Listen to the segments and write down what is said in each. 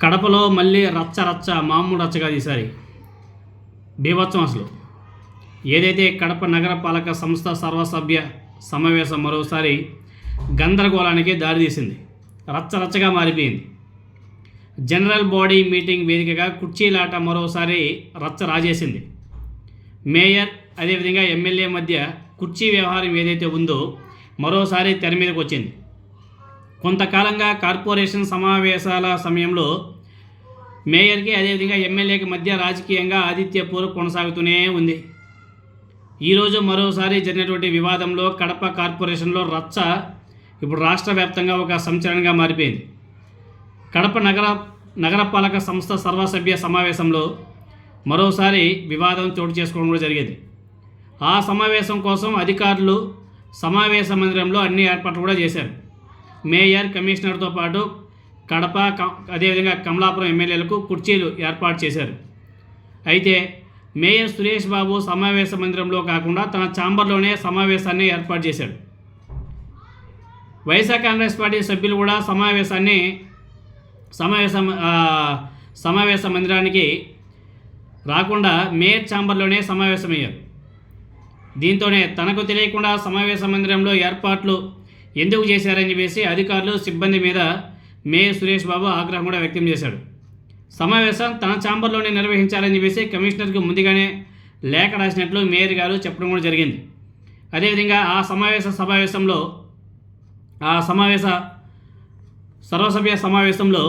కడపలో మళ్ళీ రచ్చ రచ్చ, మామూలు రచ్చ కాదు ఈసారి, బీభత్సం అసలు. ఏదైతే కడప నగర పాలక సంస్థ సర్వసభ్య సమావేశం మరోసారి గందరగోళానికి దారితీసింది. రచ్చ రచ్చగా మారిపోయింది. జనరల్ బాడీ మీటింగ్ వేదికగా కుర్చీలాట మరోసారి రచ్చ రాజేసింది. మేయర్ అదేవిధంగా ఎమ్మెల్యే మధ్య కుర్చీ వ్యవహారం ఏదైతే ఉందో మరోసారి తెర మీదకి వచ్చింది. కొంతకాలంగా కార్పొరేషన్ సమావేశాల సమయంలో మేయర్కి అదేవిధంగా ఎమ్మెల్యేకి మధ్య రాజకీయంగా ఆధిత్యపోరు కొనసాగుతూనే ఉంది. ఈరోజు మరోసారి జరిగినటువంటి వివాదంలో కడప కార్పొరేషన్లో రచ్చ ఇప్పుడు రాష్ట్ర వ్యాప్తంగా ఒక సంచలనంగా మారిపోయింది. కడప నగరపాలక సంస్థ సర్వసభ్య సమావేశంలో మరోసారి వివాదం చోటు చేసుకోవడం కూడా జరిగేది. ఆ సమావేశం కోసం అధికారులు సమావేశ మందిరంలో అన్ని ఏర్పాట్లు కూడా చేశారు. మేయర్, కమిషనర్తో పాటు కడప అదేవిధంగా కమలాపురం ఎమ్మెల్యేలకు కుర్చీలు ఏర్పాటు చేశారు. అయితే మేయర్ సురేష్ బాబు సమావేశ మందిరంలో కాకుండా తన ఛాంబర్లోనే సమావేశాన్ని ఏర్పాటు చేశాడు. వైఎస్ఆర్ కాంగ్రెస్ పార్టీ సభ్యులు కూడా సమావేశ మందిరానికి రాకుండా మేయర్ ఛాంబర్లోనే సమావేశమయ్యారు. దీంతోనే తనకు తెలియకుండా సమావేశ మందిరంలో ఏర్పాట్లు ఎందుకు చేశారని చెప్పేసి అధికారులు, సిబ్బంది మీద మేయర్ సురేష్ బాబు ఆగ్రహం కూడా వ్యక్తం చేశాడు. సమావేశం తన ఛాంబర్లోనే నిర్వహించాలని చెప్పేసి కమిషనర్కి ముందుగానే లేఖ రాసినట్లు మేయర్ గారు చెప్పడం కూడా జరిగింది. అదేవిధంగా ఆ సర్వసభ్య సమావేశంలో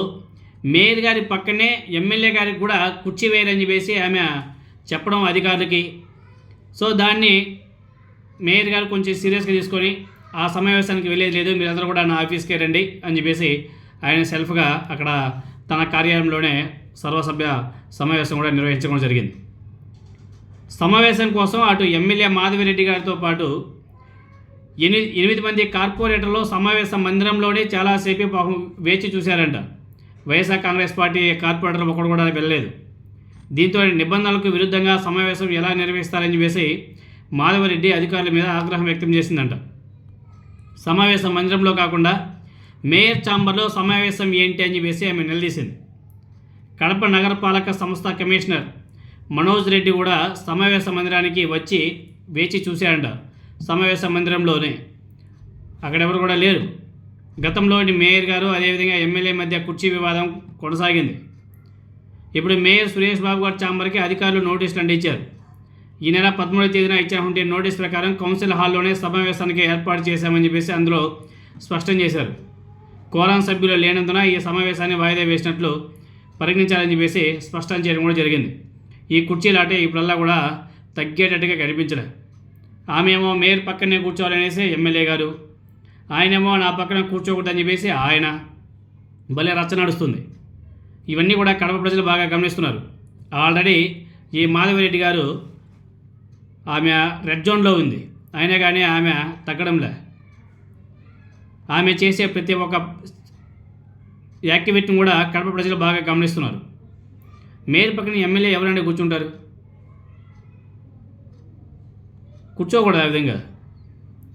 మేయర్ గారి పక్కనే ఎమ్మెల్యే గారికి కూడా కుర్చీ వేయాలని చెప్పేసి ఆమె చెప్పడం అధికారులకి. సో దాన్ని మేయర్ గారు కొంచెం సీరియస్గా తీసుకొని ఆ సమావేశానికి వెళ్ళేది లేదు, మీరందరూ కూడా నా ఆఫీస్కే రండి అని చెప్పేసి ఆయన సెల్ఫ్గా అక్కడ తన కార్యాలయంలోనే సర్వసభ్య సమావేశం కూడా నిర్వహించడం జరిగింది. సమావేశం కోసం అటు ఎమ్మెల్యే మాధవిరెడ్డి గారితో పాటు 8 మంది కార్పొరేటర్లు సమావేశ మందిరంలోనే చాలాసేపు పాపం వేచి చూశారంట. వైఎస్ఆర్ కాంగ్రెస్ పార్టీ కార్పొరేటర్లు ఒకడు కూడా వెళ్ళలేదు. దీంతో నిబంధనలకు విరుద్ధంగా సమావేశం ఎలా నిర్వహిస్తారని చెప్పేసి మాధవరెడ్డి అధికారుల మీద ఆగ్రహం వ్యక్తం చేసిందంట. సమావేశ మందిరంలో కాకుండా మేయర్ ఛాంబర్లో సమావేశం ఏంటి అని చెప్పేసి ఆమె నిలదీసింది. కడప నగరపాలక సంస్థ కమిషనర్ మనోజ్ రెడ్డి కూడా సమావేశ మందిరానికి వచ్చి వేచి చూశాడంట. సమావేశ మందిరంలోనే అక్కడెవరు కూడా లేరు. గతంలోని మేయర్ గారు అదేవిధంగా ఎమ్మెల్యే మధ్య కుర్చీ వివాదం కొనసాగింది. ఇప్పుడు మేయర్ సురేష్ బాబు గారి ఛాంబర్కి అధికారులు నోటీసులు అందించారు. ఈ నెల 13వ తేదీన ఇచ్చినటువంటి నోటీస్ ప్రకారం కౌన్సిల్ హాల్లోనే సమావేశానికి ఏర్పాటు చేశామని చెప్పేసి అందులో స్పష్టం చేశారు. కోరం సభ్యులు లేనందున ఈ సమావేశాన్ని వాయిదా వేసినట్లు పరిగణించాలని చెప్పేసి స్పష్టం చేయడం కూడా జరిగింది. ఈ కుర్చీలాటే ఇప్పుడల్లా కూడా తగ్గేటట్టుగా కనిపించలేదు. ఆమె ఏమో మేయర్ పక్కనే కూర్చోవాలనేసి ఎమ్మెల్యే గారు, ఆయనేమో నా పక్కన కూర్చోకూడదని చెప్పేసి ఆయన, భలే రచ్చ నడుస్తుంది. ఇవన్నీ కూడా కడప ప్రజలు బాగా గమనిస్తున్నారు. ఆల్రెడీ ఈ మాధవిరెడ్డి గారు ఆమె రెడ్ జోన్లో ఉంది, అయినా కానీ ఆమె తగ్గడంలే. ఆమె చేసే ప్రతి ఒక్క యాక్టివిటీని కూడా కడప ప్రజలు బాగా గమనిస్తున్నారు. మేయర్ పక్కన ఎమ్మెల్యే ఎవరైనా కూర్చుంటారు? కూర్చోకూడదు ఆ విధంగా.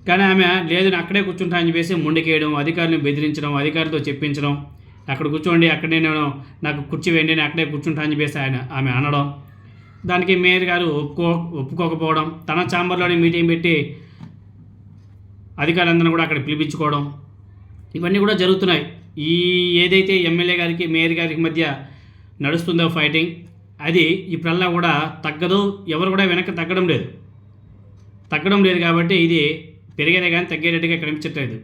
కానీ ఆమె లేదు నేను అక్కడే కూర్చుంటా అని చెప్పేసి ముందుకేయడం, అధికారులను బెదిరించడం, అధికారులతో చెప్పించడం, అక్కడ కూర్చోండి, అక్కడే నేను నాకు కుర్చీ వేయండి, నేను అక్కడే కూర్చుంటా అని చెప్పేసి ఆమె అనడం. దానికి మేయర్ గారు ఒప్పుకోకపోవడం, తన ఛాంబర్లోనే మీటింగ్ పెట్టి అధికారులందరూ కూడా అక్కడ పిలిపించుకోవడం, ఇవన్నీ కూడా జరుగుతున్నాయి. ఏదైతే ఎమ్మెల్యే గారికి మేయర్ గారికి మధ్య నడుస్తుందో ఫైటింగ్, అది ఇప్పుడల్లా కూడా తగ్గదు. ఎవరు కూడా వెనక్కి తగ్గడం లేదు కాబట్టి ఇది పెరిగేదే కానీ తగ్గేటట్టుగా కనిపించట్లేదు.